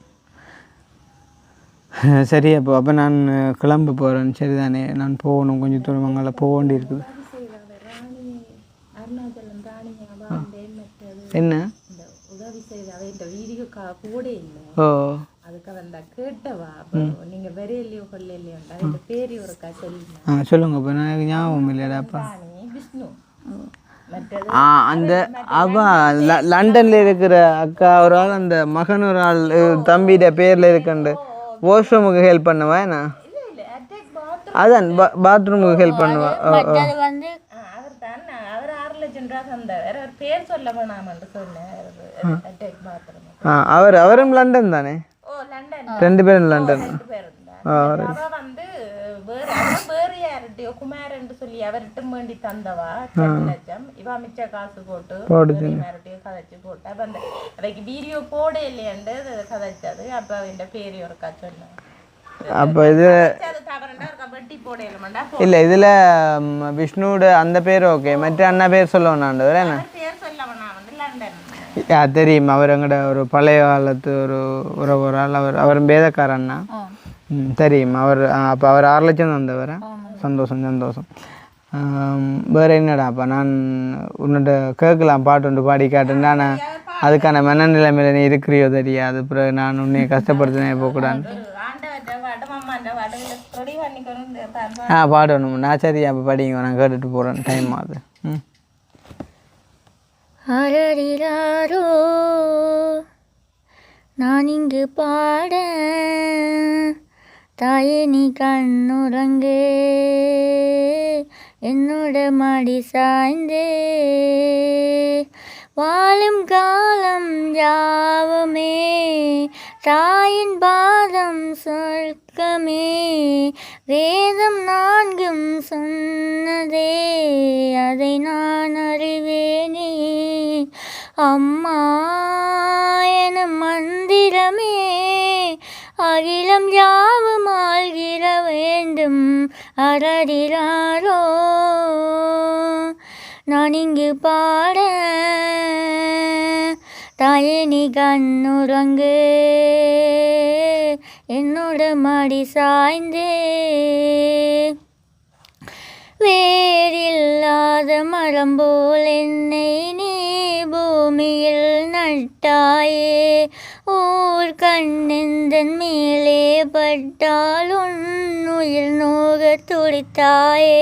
சரி, அப்போ நான் கிளம்ப போகிறேன். சரிதானே. நான் போகணும், கொஞ்சம் தூரம் அங்கே போக வேண்டி இருக்குது. என்ன உதவி செய்த வீடியோ கூட இல்லை. ஓ அதுக்கு வந்தா கேட்டவா நீங்க வெறையிலையோ கொள்ளையிலையோ பேரி ஒரு சொல்லி சொல்லுங்க. இப்போ நான் ஞாபகம் இல்லையாடாப்பா. விஷ்ணு அந்த அவ லண்டன்ல இருக்கிற அக்கா ஒரு ஆள், அந்த மகன் ஒரு ஆள் தம்பிட பேர்ல இருக்குண்டு வாஷ்ரூமுக்கு ஹெல்ப் பண்ணுவா. என்ன அதான் பாத்ரூமுக்கு ஹெல்ப் பண்ணுவா. அவர் 6 லட்சம் ரூபா தந்தவர். அவர் பேர் சொல்ல வேணாமன்னு சொன்னேன். அவரும் லண்டன் தானே. 2 பேரும் லண்டன். வந்து வேறு யார்கிட்டயோ குமார் என்று சொல்லி அவர்கிட்ட வேண்டி தந்தவா 10 லட்சம். இவா மிச்ச காசு போட்டு யார்கிட்டயோ கதைச்சு போட்டு அப்ப அந்த அவைக்கு வீடியோ போட இல்லையாண்டு கதைச்சது. அப்ப அவன் பேரு ஒரு சொன்னான். அப்போ இது இல்லை, இதில் விஷ்ணுவோட அந்த பேர் ஓகே, மற்ற அண்ணா பேர் சொல்ல வேணாண்டு என்ன தெரியும். அவர் எங்கட ஒரு பழைய காலத்து ஒரு ஒரு ஆள். அவர் பேதக்கார அண்ணா தெரியும். அப்போ அவர் 6 லட்சம் தந்தவர். சந்தோஷம். வேறு என்னடாப்பா, நான் உன்னிட்ட கேட்கலாம், பாட்டு ஒன்று பாடி காட்டுன்னா. நான் அதுக்கான மனநிலைமையில நீ இருக்கிறியோ தெரியாது. அப்புறம் நான் உன்னை கஷ்டப்படுத்தினே போகக்கூடாது. பாடணும் நான். சரி, அப்போ படிங்க, நான் கேட்டுட்டு போகிறேன். டைம் ஆகுது. அலறிராரோ நான் இங்கு பாட, தாயே நீ கண்ணுறங்கு, என்னோட மடி சாய்ந்தே, வாழும் காலம் யாவுமே தாயின் பாதம் சொர்க்கமே, வேதம் 4ம் சொன்னதே அதை நான் அறிவேனே, அம்மா எனும் மந்திரமே அகிலம் யாவும் ஆள்கிற வேண்டும். அரடிராரோ நான் இங்கு பாட தாயே நீ கண்ணுறங்கு என்னோட மடி சாய்ந்தே வேறில்லாத மரம் போல் என்னை நீ பூமியில் நட்டாயே ஊர் கண்ணெந்தன் மேலே பட்டால் உன்னுயிர் நோக துடித்தாயே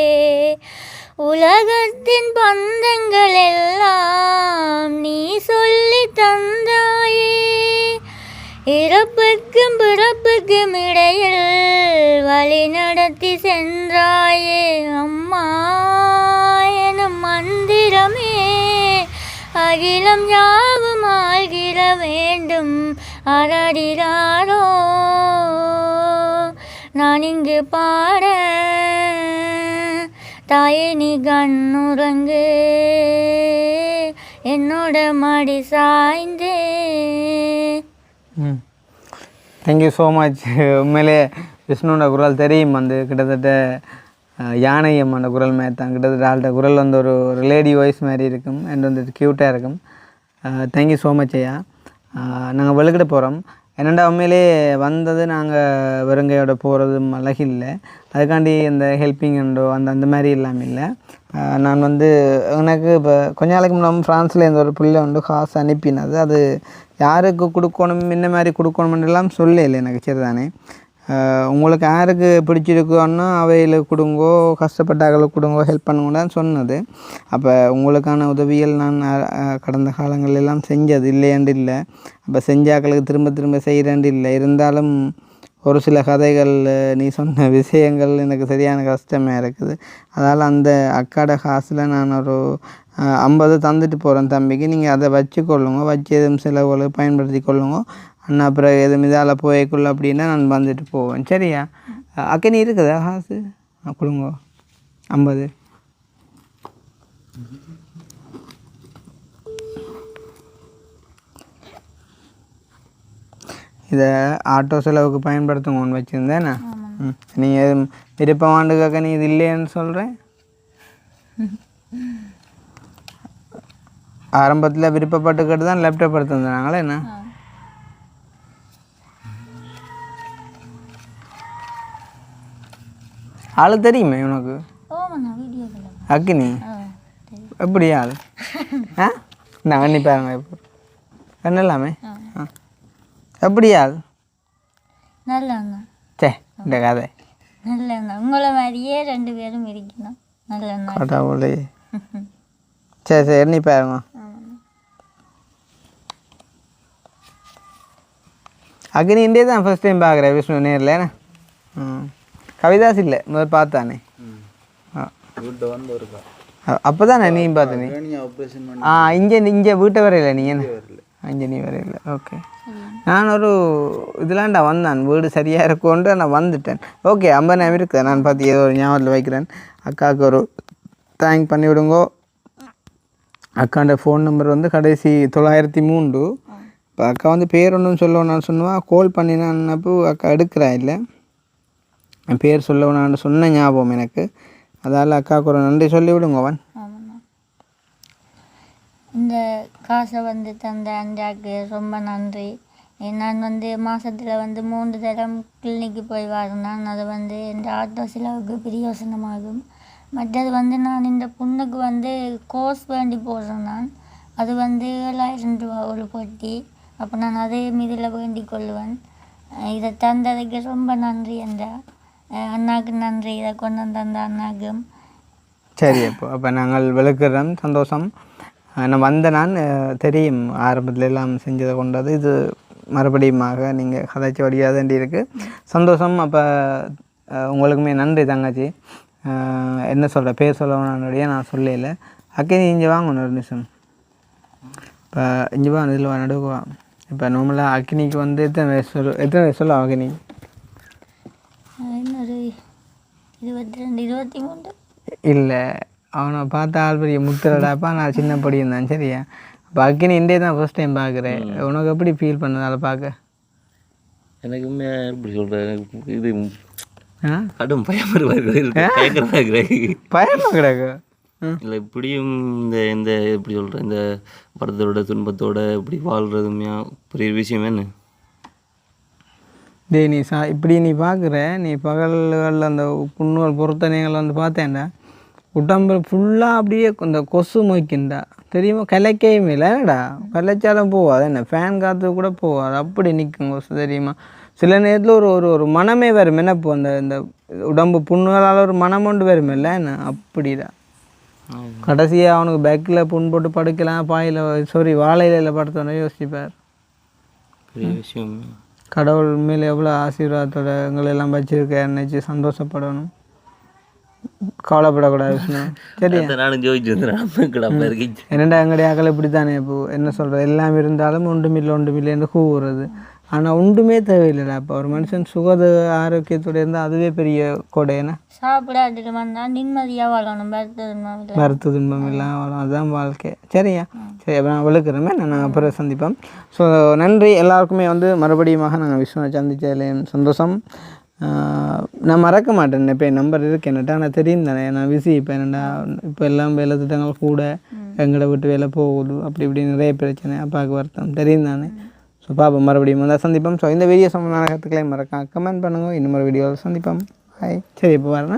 உலகத்தின் பந்தங்கள் எல்லாம் நீ சொல்லி தந்தாயே இறப்புக்கும் பிறப்புக்கும் இடையில் வழி நடத்தி சென்றாயே அம்மா எனும் மந்திரமே அகிலம் யாவும் ஆகிற வேண்டும் அரடிராரோ நான் இங்கு பாட தாயே நீ கண்ணுறங்கு என்னோட மடி சாய்ந்தே. Thank you so much. உண்மையிலே விஷ்ணுவோட குரல் தெரியும் வந்து கிட்டத்தட்ட யானை அம்மனோட குரல் மாதிரி தான். கிட்டத்தட்ட ஆள்கிட்ட குரல் வந்து ஒரு லேடி வாய்ஸ் மாதிரி இருக்கும் அண்ட் வந்து க்யூட்டாக இருக்கும். தேங்க்யூ ஸோ மச் ஐயா. நாங்கள் வெளுக்கிட போகிறோம். என்னென்னா உண்மையிலே வந்தது நாங்கள் வெறுங்கையோட போகிறது அழகு இல்லை, அதுக்காண்டி இந்த ஹெல்ப்பிங்கண்டோ அந்த மாதிரி இல்லாமல் இல்லை. நான் வந்து எனக்கு இப்போ கொஞ்ச நாளைக்கு முன்னாடி ஃப்ரான்ஸில் இருந்த ஒரு பிள்ளை வந்து காசு அனுப்பினது, அது யாருக்கு கொடுக்கணும் இந்த மாதிரி கொடுக்கணுமெல்லாம் சொல்லலை எனக்கு. சரிதானே, உங்களுக்கு யாருக்கு பிடிச்சிருக்கோன்னா அவையில் கொடுங்கோ, கஷ்டப்பட்டாக்களுக்கு கொடுங்கோ, ஹெல்ப் பண்ணுங்கன்னு சொன்னது. அப்போ உங்களுக்கான உதவிகள் நான் கடந்த காலங்களெல்லாம் செஞ்சது இல்லையாண்டு இல்லை, அப்போ செஞ்சாக்களுக்கு திரும்ப திரும்ப செய்கிறேன்ட்டு இல்லை. இருந்தாலும் ஒரு சில கதைகள் நீ சொன்ன விஷயங்கள் எனக்கு சரியான கஷ்டமாக இருக்குது. அதனால் அந்த அக்காட காசில் நான் ஒரு 50 தந்துட்டு போகிறேன் தம்பிக்கு, நீங்கள் அதை வச்சுக்கொள்ளுங்க, வச்சு எதுவும் செலவுகளுக்கு பயன்படுத்தி கொள்ளுங்க. அண்ணா அப்புறம் எதுவும் இதால் போய்க்குள்ள அப்படின்னா நான் வந்துட்டு போவேன். சரியா அக்கா, நீ இருக்குதா காசு கொடுங்க 50. இதை ஆட்டோ செலவுக்கு பயன்படுத்துங்க ஒன்று வச்சுருந்தேண்ணா. நீங்கள் விருப்பம் ஆண்டுக்காக்க நீ இது இல்லைன்னு சொல்கிறேன். ஆரம்பத்தில் விருப்பப்பட்டுக்கிட்டு தான் லேப்டாப் எடுத்துருந்தாங்களே என்ன. ஆள் தெரியுமே உனக்கு? அக்கினி எப்படி ஆள்? நான் அண்ணி பாருங்க இப்போ கண்ணலாமே. எப்படி ஆள்? நல்லண்ணா. சே இந்த கதை நல்லண்ணா, உங்களை மாதிரியே 2 பேரும் இருக்கணும். நல்லண்ணா கடவுளே. சரி சரி எண்ணி பாருங்க. அக்னி இண்டியா தான் ஃபஸ்ட் டைம் பார்க்குறேன் விஷ்ணு நேரில். என்ன கவிதாஸ் இல்லை முதல் பார்த்தானே. அப்போ தானே நீ பார்த்தனே. இங்கே வீட்டை வரையில நீ என்ன இங்கே நீ வரையில. ஓகே, நான் ஒரு இதெல்லாம்டா வந்தான், வீடு சரியாக இருக்கும்ன்ட்டு நான் வந்துட்டேன். ஓகே, 50 நேரம் இருக்குது. நான் பார்த்து ஏதோ ஒரு ஞாபகத்தில் வைக்கிறேன். அக்காவுக்கு ஒரு தேங்க் பண்ணி விடுங்கோ. அக்காண்ட ஃபோன் நம்பர் வந்து கடைசி 903. இப்போ அக்கா வந்து பேர் ஒன்றும் சொல்லவும் நான் சொன்னுவேன், கால் பண்ணினான்னப்போ அக்கா எடுக்கிறா இல்லை, என் பேர் சொல்லணும்னு சொன்ன ஞாபகம் எனக்கு. அதால் அக்காவுக்கு ஒரு நன்றி சொல்லி விடுங்கவன். இந்த காசை வந்து தந்த அஞ்சாக்கு ரொம்ப நன்றி. நான் வந்து மாதத்தில் வந்து 3 தரம் கிளினிக்கு போய் வரேன். அது வந்து இந்த ஆட்டோ செலவுக்கு பிரயோசனமாகும். மற்றது வந்து நான் இந்த பொண்ணுக்கு வந்து கோர்ஸ் வேண்டி போடுறேன். நான் அது வந்து 7,000 ரூபா ஒரு பொட்டி. அப்போ நான் அதே மீதில் வேண்டிக் கொள்வேன். இதை தந்ததுக்கு ரொம்ப நன்றி. அந்த அண்ணாக்கு நன்றி, இதை கொண்டு வந்த அண்ணாக்கும். சரி, அப்போ நாங்கள் விளக்குறோம். சந்தோஷம். நான் நான் தெரியும் ஆரம்பத்தில் எல்லாம் செஞ்சதை கொண்டது. இது மறுபடியுமாக நீங்கள் கதைச்சி வடியாதண்டி இருக்குது. சந்தோஷம். அப்போ உங்களுக்குமே நன்றி தங்கச்சி. என்ன சொல்கிற பேர் சொல்லணுடைய நான் சொல்லல. அக்கே இங்கே வாங்க ஒரு நிமிஷம். இப்போ இங்கே வா, இதில் வா, நடுவா. இப்போ நார்மலாக அக்கினிக்கு வந்து எத்தனை வயசு சொல்ல அக்கினி? ஒரு 22 23. இல்லை, அவனை பார்த்தா ஆள் பெரிய முத்துறடாப்பா, நான் சின்ன படி இருந்தான். சரியா, அப்போ அக்கினி இண்டே தான் ஃபர்ஸ்ட் டைம் பார்க்குறேன். உனக்கு எப்படி ஃபீல் பண்ணுது அதை பார்க்க? எனக்குமே எப்படி சொல்கிறேன், இது கடும் பயமாக கிடக்கு. பயமாக கிடக்கு. இல்லை இப்படியும் இந்த எப்படி சொல்கிறேன் இந்த படத்தோட துன்பத்தோட இப்படி வாழ்கிறதுமையா பெரிய விஷயம் என்ன? டேய் நீ இப்படி நீ பார்க்குற, நீ பகல்களில் அந்த புண்ணுகள் பொறுத்தனைகள் வந்து பார்த்தேன்டா உடம்பு ஃபுல்லாக அப்படியே இந்த கொசு மொய்க்கின்றா தெரியுமா, கலைக்கையும் இல்லைடா, கலைச்சாலும் போகாது, என்ன ஃபேன் காற்று கூட போகாது, அப்படி நிற்கும் கொசு தெரியுமா. சில நேரத்தில் ஒரு மனமே வரும் என்ன, இப்போ இந்த உடம்பு புண்ணுகளால் ஒரு மனம் கொண்டு வரும் இல்லை என்ன, அப்படிதான் கடைசியாக அவனுக்கு பேக்கில் புண் போட்டு படுக்கலாம், பாயில் வாழையில படுத்தோன்னே யோசிப்பார். பெரிய விஷயம். கடவுள் மேலே எவ்வளோ ஆசீர்வாதத்தோட எங்களெல்லாம் வச்சிருக்க நினச்சி சந்தோஷப்படணும், கவலைப்படக்கூடாது விஷ்ணு. சரி என்னடா எங்களுடைய அகலை இப்படி தானே, இப்போ என்ன சொல்கிறது, எல்லாம் இருந்தாலும் ஒன்றுமில்லைன்னு கூவுறது. ஆனால் ஒன்றுமே தேவையில்லைடா. இப்போ ஒரு மனுஷன் சுகத ஆரோக்கியத்தோடு இருந்தால் அதுவே பெரிய கொடைனா. சாப்பிடாட்டு வந்தால் நிம்மதியாக வாழணும், மருத்துவ துன்பம் இல்லாமல் வாழணும், அதுதான் வாழ்க்கை. சரியா, சரி அப்போ நான் விழுக்கிறோமே, நாங்கள் அப்புறம் சந்திப்போம். ஸோ நன்றி எல்லாருக்குமே வந்து மறுபடியுமாக நாங்கள் விஷ்ணுவை சந்தித்ததில் சந்தோஷம். நான் மறக்க மாட்டேன், இப்போ என் நம்பர் இருக்கு என்னட்டா, நான் தெரியும் தானே, நான் விசி இப்போ என்னடா இப்போ எல்லாம் வேலை திட்டங்கள் கூட எங்களை விட்டு வேலை போகுது, அப்படி இப்படி நிறைய பிரச்சனை, அப்பாவுக்கு வருத்தம் தெரியும் தானே. ஸோ பாப்பா மறுபடியும் வந்து சந்திப்போம். ஸோ இந்த வீடியோ சம்பந்தமான கருத்துக்களை மறக்காம கமெண்ட் பண்ணுங்க. இன்னும் ஒரு வீடியோவில் சந்திப்போம். ஹாய், சரி இப்போ வரேன்.